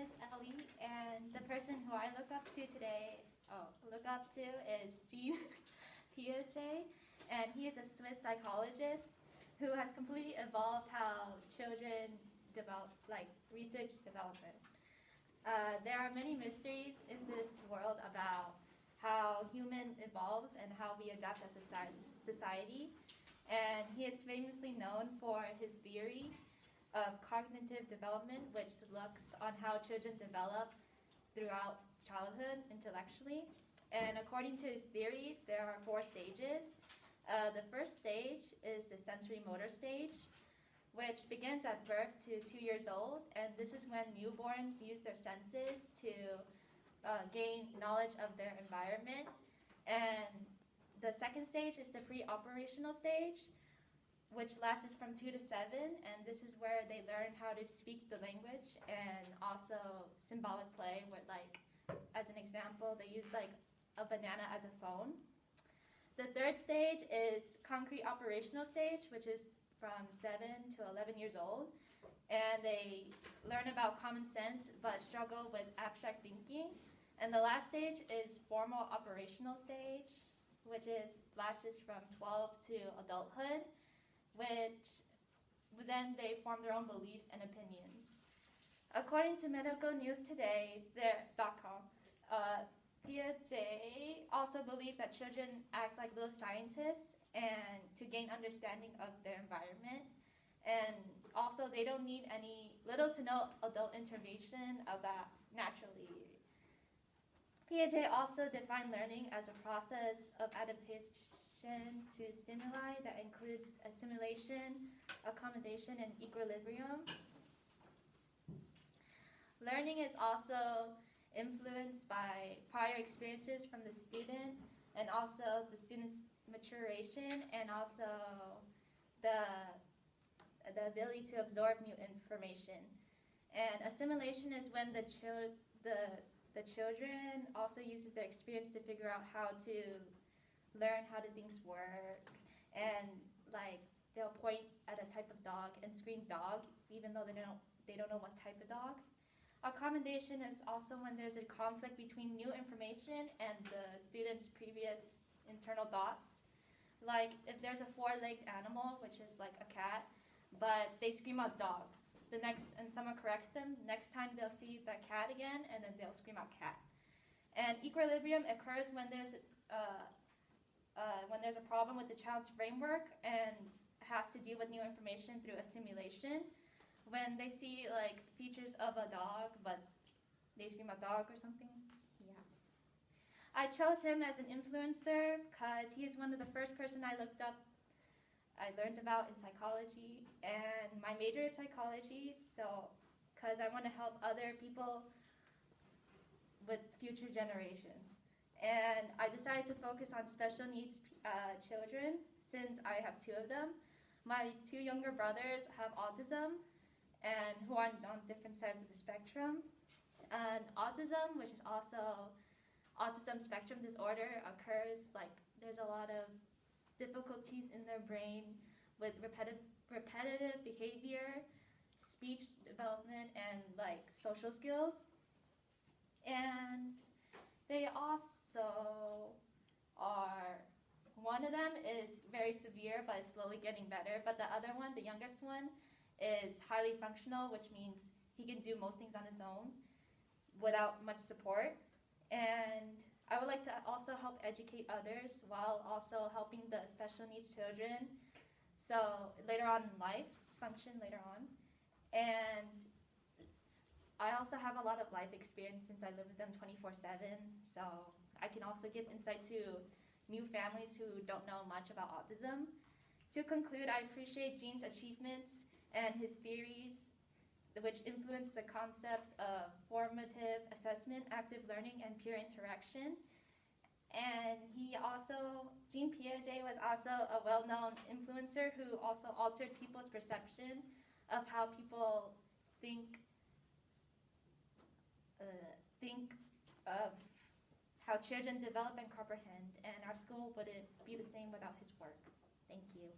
is Ellie, and the person who I look up to is Jean Piaget, and he is a Swiss psychologist who has completely evolved how children develop, like research development. There are many mysteries in this world about how human evolves and how we adapt as a society, and he is famously known for his theory of cognitive development, which looks on how children develop throughout childhood intellectually. And according to his theory, there are 4 stages. The first stage is the sensory motor stage, which begins at birth to 2 years old, and this is when newborns use their senses to gain knowledge of their environment. And the second stage is the pre-operational stage, which lasts from 2 to 7, and this is where they learn how to speak the language and also symbolic play, where, like, as an example, they use like a banana as a phone. The third stage is concrete operational stage, which is from 7 to 11 years old, and they learn about common sense but struggle with abstract thinking. And the last stage is formal operational stage, which lasts from 12 to adulthood, which then they form their own beliefs and opinions. According to medicalnewstoday.com, Piaget also believed that children act like little scientists and to gain understanding of their environment. And also they don't need any little to no adult intervention about naturally. Piaget also defined learning as a process of adaptation to stimuli that includes assimilation, accommodation, and equilibrium. Learning is also influenced by prior experiences from the student, and also the student's maturation, and also the ability to absorb new information. And assimilation is when the children also uses their experience to figure out how to learn how things work, and like they'll point at a type of dog and scream dog even though they don't know what type of dog. Accommodation is also when there's a conflict between new information and the student's previous internal thoughts. Like if there's a 4-legged animal, which is like a cat, but they scream out dog, and someone corrects them, next time they'll see that cat again, and then they'll scream out cat. And equilibrium occurs when there's a problem with the child's framework and has to deal with new information through assimilation. When they see like features of a dog, but they scream out dog or something. Yeah. I chose him as an influencer because he is one of the first person I learned about in psychology, and my major is psychology, so because I want to help other people with future generations. And I decided to focus on special needs children since I have 2 of them. My 2 younger brothers have autism, and who are on different sides of the spectrum. And autism, which is also autism spectrum disorder, occurs like there's a lot of difficulties in their brain with repetitive behavior, speech development, and like social skills. And they also are, one of them is very severe but is slowly getting better, but the other one, the youngest one, is highly functional, which means he can do most things on his own without much support. And I would like to also help educate others while also helping the special needs children, so later on in life, function later on. And I also have a lot of life experience since I live with them 24/7, so I can also give insight to new families who don't know much about autism. To conclude, I appreciate Gene's achievements and his theories, which influence the concepts of formative assessment, active learning, and peer interaction. And Jean Piaget was also a well-known influencer who also altered people's perception of how people think of how children develop and comprehend, and our school wouldn't be the same without his work. Thank you.